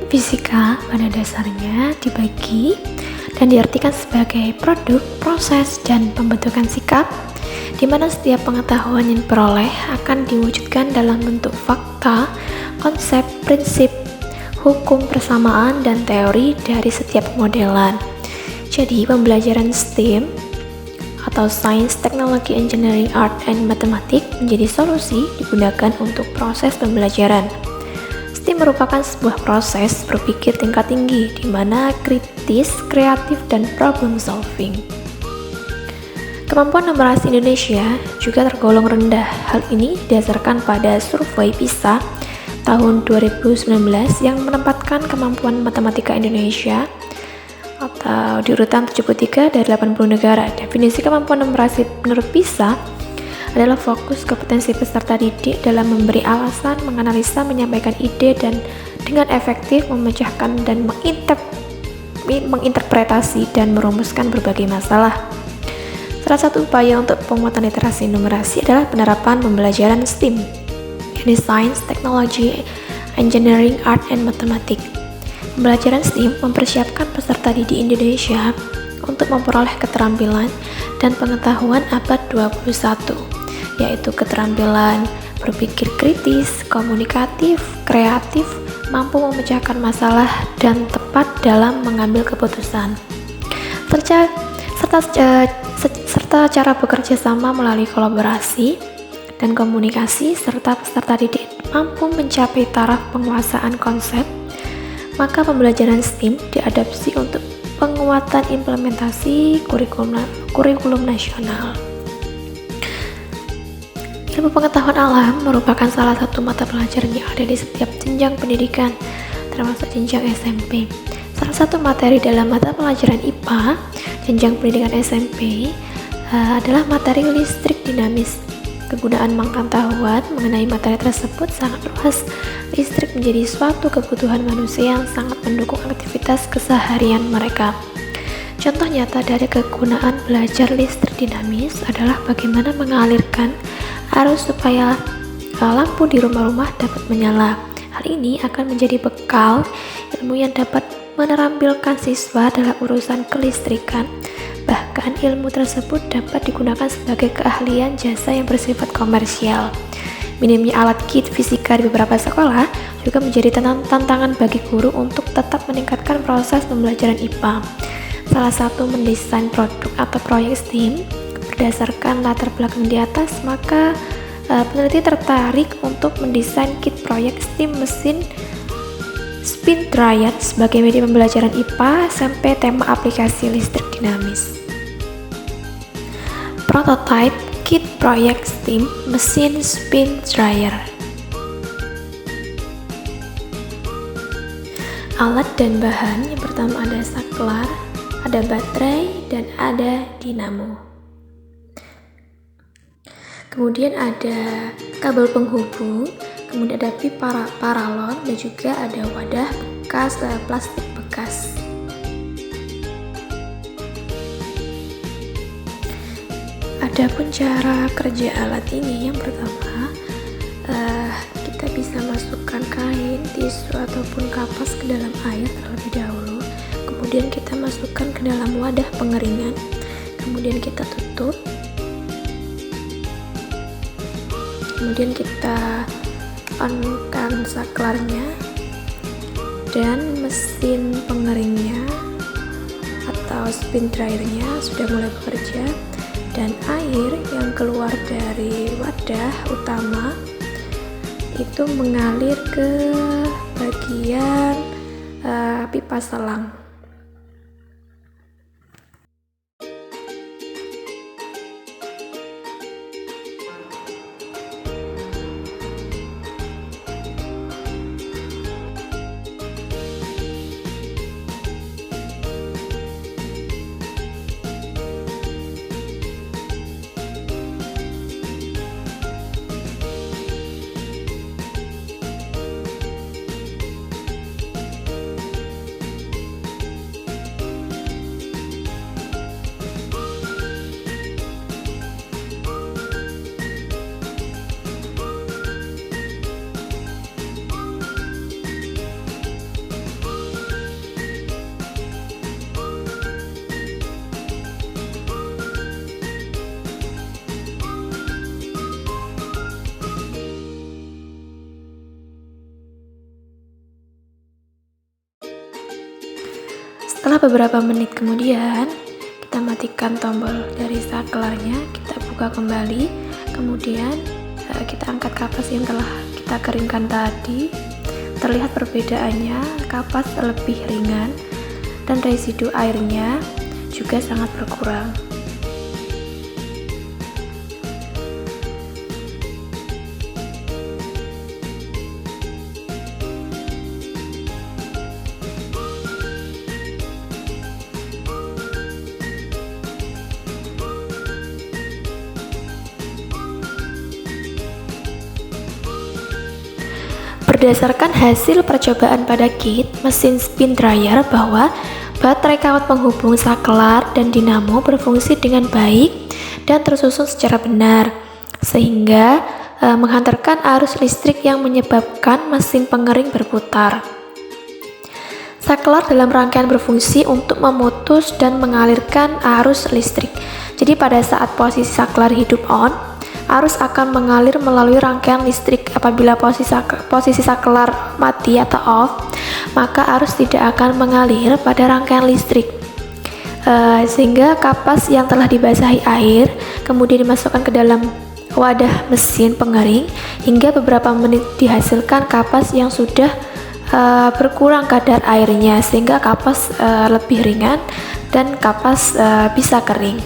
Fisika pada dasarnya dibagi dan diartikan sebagai produk, proses, dan pembentukan sikap, di mana setiap pengetahuan yang diperoleh akan diwujudkan dalam bentuk fakta, konsep, prinsip, hukum persamaan, dan teori dari setiap modelan. Jadi, pembelajaran STEM atau Science, Technology, Engineering, Art, and Mathematics menjadi solusi digunakan untuk proses pembelajaran. STEM merupakan sebuah proses berpikir tingkat tinggi di mana kritis, kreatif, dan problem solving. Kemampuan numerasi Indonesia juga tergolong rendah. Hal ini didasarkan pada survei PISA tahun 2019 yang menempatkan kemampuan matematika Indonesia atau di urutan 73 dari 80 negara. Definisi kemampuan numerasi menurut PISA adalah fokus kompetensi peserta didik dalam memberi alasan, menganalisa, menyampaikan ide, dan dengan efektif memecahkan dan menginterpretasi dan merumuskan berbagai masalah. Salah satu upaya untuk penguatan literasi numerasi adalah penerapan pembelajaran STEM, yakni Science, Technology, Engineering, Art, and Mathematics. Pembelajaran STEM mempersiapkan peserta didik Indonesia untuk memperoleh keterampilan dan pengetahuan abad 21, yaitu keterampilan berpikir kritis, komunikatif, kreatif, mampu memecahkan masalah, dan tepat dalam mengambil keputusan, serta cara bekerja sama melalui kolaborasi dan komunikasi, serta peserta didik mampu mencapai taraf penguasaan konsep. Maka pembelajaran STEM diadopsi untuk penguatan implementasi kurikulum nasional. Ilmu pengetahuan alam merupakan salah satu mata pelajaran yang ada di setiap jenjang pendidikan, termasuk jenjang SMP. Salah satu materi dalam mata pelajaran IPA, jenjang pendidikan SMP, adalah materi listrik dinamis. Kegunaan pengetahuan mengenai materi tersebut sangat luas. Listrik menjadi suatu kebutuhan manusia yang sangat mendukung aktivitas keseharian mereka. Contoh nyata dari kegunaan belajar listrik dinamis adalah bagaimana mengalirkan arus supaya lampu di rumah-rumah dapat menyala. Hal ini akan menjadi bekal ilmu yang dapat menerampilkan siswa dalam urusan kelistrikan. Bahkan ilmu tersebut dapat digunakan sebagai keahlian jasa yang bersifat komersial. Minimnya alat kit fisika di beberapa sekolah juga menjadi tantangan bagi guru untuk tetap meningkatkan proses pembelajaran IPA. Salah satu mendesain produk atau proyek STEM berdasarkan latar belakang di atas, maka peneliti tertarik untuk mendesain kit proyek STEM mesin spin dryer sebagai media pembelajaran IPA sampai tema aplikasi listrik dinamis. Prototype kit proyek STEM mesin spin dryer. Alat dan bahan yang pertama ada saklar, ada baterai, dan ada dinamo. Kemudian ada kabel penghubung, kemudian ada pipa paralon, dan juga ada wadah bekas plastik bekas. Adapun cara kerja alat ini, yang pertama kita bisa masukkan kain, tisu, ataupun kapas ke dalam air terlebih dahulu. Kemudian kita masukkan ke dalam wadah pengeringan, kemudian kita tutup. Kemudian kita on-kan saklarnya dan mesin pengeringnya atau spin dryernya sudah mulai bekerja, dan air yang keluar dari wadah utama itu mengalir ke bagian pipa selang. Setelah beberapa menit kemudian, kita matikan tombol dari saklarnya, kita buka kembali, kemudian kita angkat kapas yang telah kita keringkan tadi. Terlihat perbedaannya, kapas lebih ringan dan residu airnya juga sangat berkurang. Berdasarkan hasil percobaan pada kit mesin spin dryer bahwa baterai kawat penghubung saklar dan dinamo berfungsi dengan baik dan tersusun secara benar, sehingga menghantarkan arus listrik yang menyebabkan mesin pengering berputar. Saklar dalam rangkaian berfungsi untuk memutus dan mengalirkan arus listrik. Jadi pada saat posisi saklar hidup on, arus akan mengalir melalui rangkaian listrik. Apabila posisi saklar mati atau off, maka arus tidak akan mengalir pada rangkaian listrik. Sehingga kapas yang telah dibasahi air kemudian dimasukkan ke dalam wadah mesin pengering hingga beberapa menit dihasilkan kapas yang sudah berkurang kadar airnya, sehingga kapas lebih ringan dan kapas bisa kering.